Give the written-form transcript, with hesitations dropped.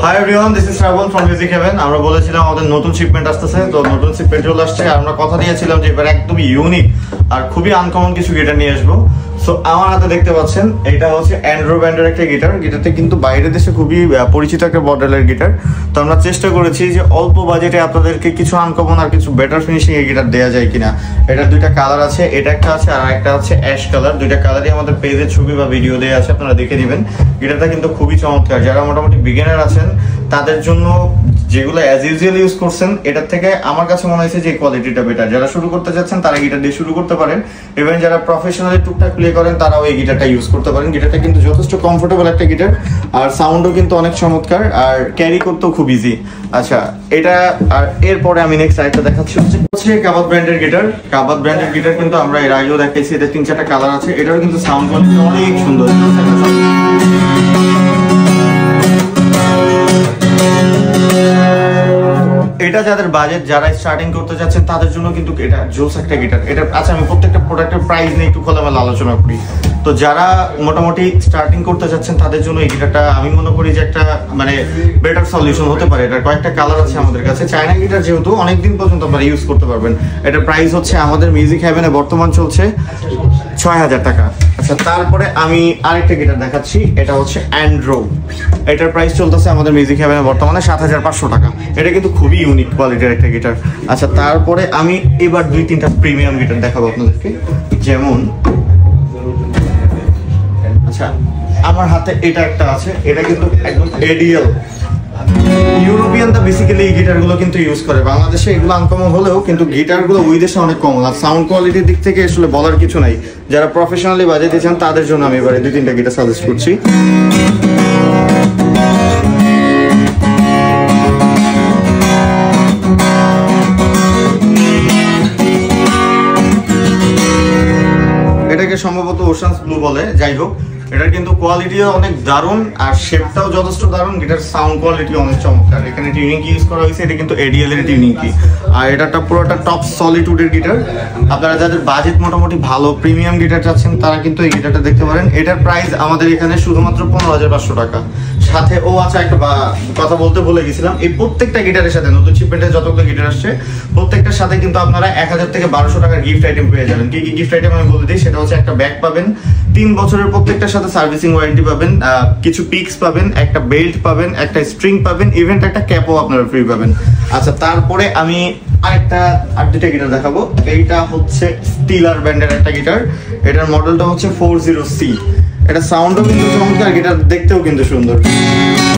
Hi everyone, this is Shravan from Music Heaven. আমরা বলেছিলাম আমাদের নতুন শিপমেন্ট আসতেছে, তো নতুন শিপমেন্ট চলে আসছে। আমরা কথা দিয়েছিলাম যে এবার একদম ইউনিক আর খুবই আনকমন কিছু গিটার নিয়ে আসবো। সো আমার হাতে দেখতে পাচ্ছেন এটা হচ্ছে অ্যান্ড্রো ব্যান্ডের একটা গিটার। গিটারটা কিন্তু বাইরের দেশে খুবই পরিচিত একটা মডেলের গিটার। তো আমরা চেষ্টা করেছি যে অল্প বাজেটে আপনাদেরকে কিছু আনকমন আর কিছু বেটার ফিনিশিং এর গিটার দেওয়া যায় কিনা। এটার দুইটা কালার আছে, এটা একটা আছে আর একটা হচ্ছে অ্যাশ কালার। দুইটা কালারই আমাদের পেজে ছবি বা ভিডিও দেওয়া আছে, আপনারা দেখে দিবেন। গিটারটা কিন্তু খুবই চমৎকার। যারা মোটামুটি বিগিনার আছেন তাদের জন্য, যেগুলো অ্যাজ ইউজুয়াল ইউজ করছেন, এটার থেকে আমার কাছে মনে হয়েছে যে কোয়ালিটিটা বেটার। যারা শুরু করতে যাচ্ছেন তারা গিটার দিয়ে শুরু করতে পারেন। ইভেন যারা প্রফেশনালি টুকটাক প্লে করেন তারাও এই গিটারটা ইউজ করতে পারেন। গিটারটা কিন্তু যথেষ্ট কমফোর্টেবল একটা গিটার, আর সাউন্ডও কিন্তু অনেক চমৎকার, আর ক্যারি করতেও খুব ইজি। আচ্ছা, এটা আর এরপরে আমি নেক্সট আরেকটা দেখাচ্ছি হচ্ছে কাবাত ব্র্যান্ডের গিটার। কাবাত ব্র্যান্ডের গিটার কিন্তু আমরা এর আগেও দেখাইছি। এটা 3-4টা কালার আছে। এটারও কিন্তু সাউন্ড কোয়ালিটি অনেক সুন্দর। এটা যাদের বাজেট, যারা স্টার্টিং করতে যাচ্ছেন তাদের জন্য কিন্তু এটা জোস একটা গিটার। এটা আচ্ছা, আমি প্রত্যেকটা প্রোডাক্টের প্রাইস নিয়ে একটু খোলামেলা আলোচনা করি। তো যারা মোটামুটি স্টার্টিং করতে যাচ্ছেন তাদের জন্য এই গিটারটা আমি মনে করি যে একটা বেটার সলিউশন হতে পারে। এটার কয়েকটা কালার আছে আমাদের কাছে। চায়না গিটার যেহেতু অনেকদিন পর্যন্ত আপনারা ইউজ করতে পারবেন। এটার প্রাইস হচ্ছে আমাদের মিউজিক হেভেনে বর্তমান চলছে ৬,০০০ টাকা। আচ্ছা, তারপরে আমি আরেকটা গিটার দেখাচ্ছি। এটা হচ্ছে অ্যান্ড্রো। এটার প্রাইস চলতেছে আমাদের মিউজিক হেভেনে বর্তমানে ৭৫০০ টাকা। এটা কিন্তু খুবই ইউনিক কোয়ালিটির একটা গিটার। আচ্ছা, তারপরে আমি এবার 2-3টা প্রিমিয়াম গিটার দেখাবো আপনাদেরকে। যেমন আচ্ছা, আমার হাতে এটা একটা আছে। এটা কিন্তু একদম এডিএল। ইউরোপিয়ানরা বেসিক্যালি এই গিটারগুলো কিন্তু ইউজ করে। বাংলাদেশে এগুলো আনকমন হলেও কিন্তু গিটারগুলো ওই দেশে অনেক কমন। আর সাউন্ড কোয়ালিটির দিক থেকে আসলে বলার কিছু নাই। যারা প্রফেশনালি বাজাতে চান তাদের জন্য আমি এবারে 2-3টা গিটার সাজেস্ট করছি। এটাকে সম্ভবত ওশানস ব্লু বলে। যাই হোক, এটার কিন্তু কোয়ালিটিও অনেক দারুণ, আর শেপটাও যথেষ্ট দারুণ। গিটার সাউন্ড কোয়ালিটি অনেক চমৎকার। এখানে টিউনিং ইউজ করা হয়েছে। এটা কিন্তু এডিএল এর টিউনিং কি, আর এটা পুরোটা টপ সলিটুডের গিটার। আপনারা যাদের বাজেট মোটামুটি ভালো প্রিমিয়াম গিটার চাচ্ছেন তারা কিন্তু এই গিটারটা দেখতে পারেন। এটার প্রাইস আমাদের এখানে শুধুমাত্র ১৫,৫০০ টাকা। সাথে আচ্ছা, একটা কথা বলতে ভুলে গেছিলাম। এই প্রত্যেকটা গিটারের সাথে, নতুন শিপমেন্টে যতগুলো গিটার আসছে প্রত্যেকটার সাথে কিন্তু আপনারা ১,০০০ থেকে ১,২০০ টাকার গিফট আইটেম পেয়ে যাবেন। কি কি গিফট আইটেম আমি বলে দিই। সেটা হচ্ছে একটা ব্যাগ পাবেন, 3 বছরের প্রত্যেকটার সাথে সার্ভিসিং ওয়ারেন্টি পাবেন, কিছু পিক্স পাবেন, একটা বেল্ট পাবেন, একটা স্ট্রিং পাবেন, ইভেন্ট একটা ক্যাপও আপনারা ফ্রি পাবেন। আচ্ছা, তারপরে আমি আর 2টা গিটার দেখাবো। এইটা হচ্ছে স্টিলার ব্র্যান্ডের একটা গিটার। এটার মডেলটা হচ্ছে 40C। এটা সাউন্ডও কিন্তু চমৎকার, গিটার দেখতেও কিন্তু সুন্দর।